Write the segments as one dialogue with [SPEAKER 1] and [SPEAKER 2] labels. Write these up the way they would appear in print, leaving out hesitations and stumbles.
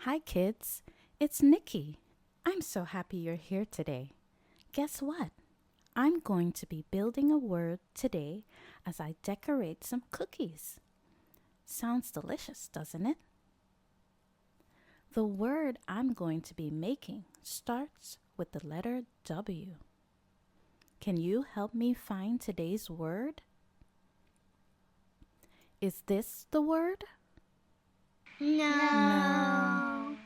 [SPEAKER 1] Hi kids, it's Nikki. I'm so happy you're here today. Guess what? I'm going to be building a word today as I decorate some cookies. Sounds delicious, doesn't it? The word I'm going to be making starts with the letter W. Can you help me find today's word? Is this the word?
[SPEAKER 2] No.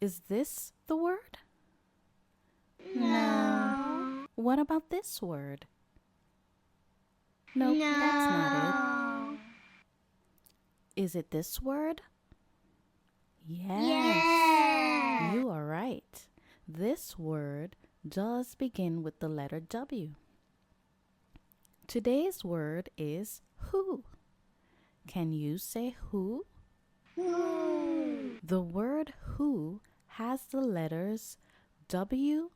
[SPEAKER 1] Is this the word?
[SPEAKER 2] No.
[SPEAKER 1] What about this word? Nope, that's not it. Is it this word? Yes. You are right. This word does begin with the letter W. Today's word is who. Can you say who?
[SPEAKER 2] Who?
[SPEAKER 1] The word who has the letters W,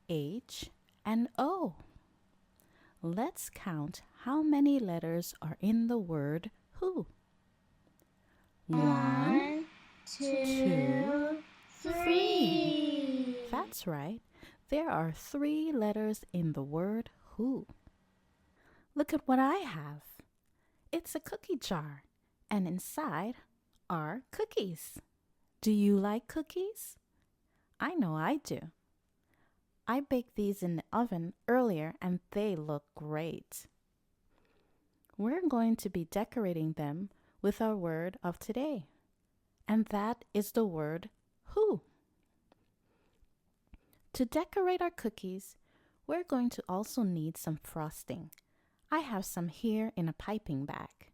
[SPEAKER 1] H, and O. Let's count how many letters are in the word who. 1,
[SPEAKER 2] 2, 3.
[SPEAKER 1] That's right. There are 3 letters in the word who. Look at what I have. It's a cookie jar, and inside are cookies. Do you like cookies? I know I do. I baked these in the oven earlier and they look great. We're going to be decorating them with our word of today, and that is the word who. To decorate our cookies, we're going to also need some frosting. I have some here in a piping bag.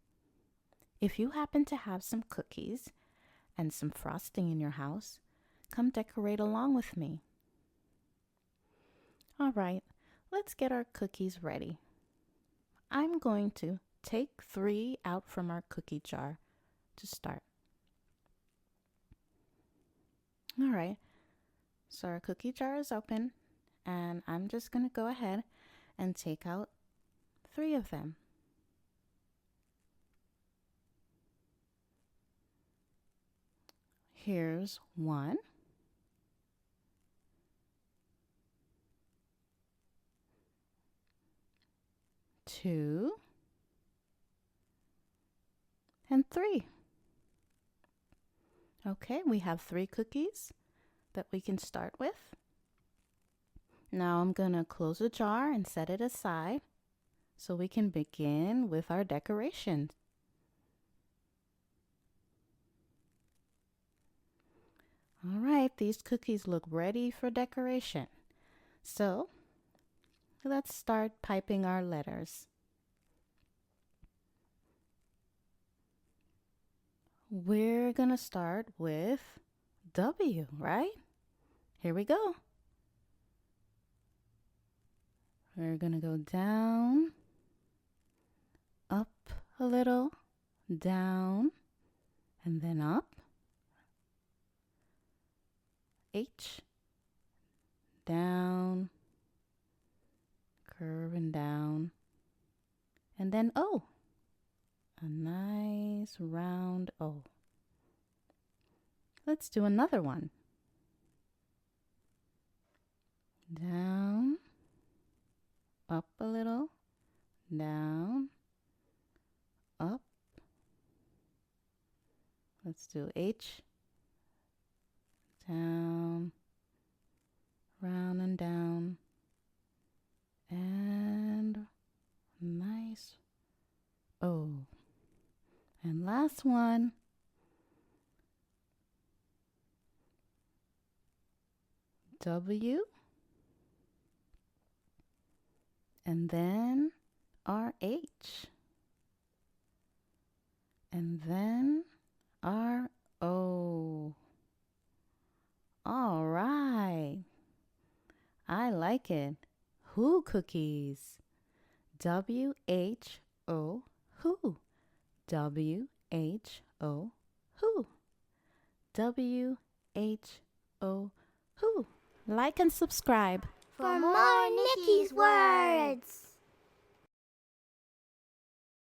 [SPEAKER 1] If you happen to have some cookies and some frosting in your house, come decorate along with me. All right, let's get our cookies ready. I'm going to take 3 out from our cookie jar to start. All right, so our cookie jar is open, and I'm just going to go ahead and take out 3 of them. Here's 1. 2, and 3. Okay, we have 3 cookies that we can start with. Now I'm going to close the jar and set it aside so we can begin with our decorations. All right, these cookies look ready for decoration. So let's start piping our letters. We're going to start with W, right? Here we go. We're going to go down, up a little, down, and then up. H, down, curving down, and then O. A nice round O. Let's do another one. Down, up a little, down, up. Let's do H, down, round and down, and nice O. And last one. W, and then our H, and then our O. All right. I like it. Who cookies? W-H-O, who? W-H-O, who? W-H-O, who? Like and subscribe
[SPEAKER 2] For more Nikki's words.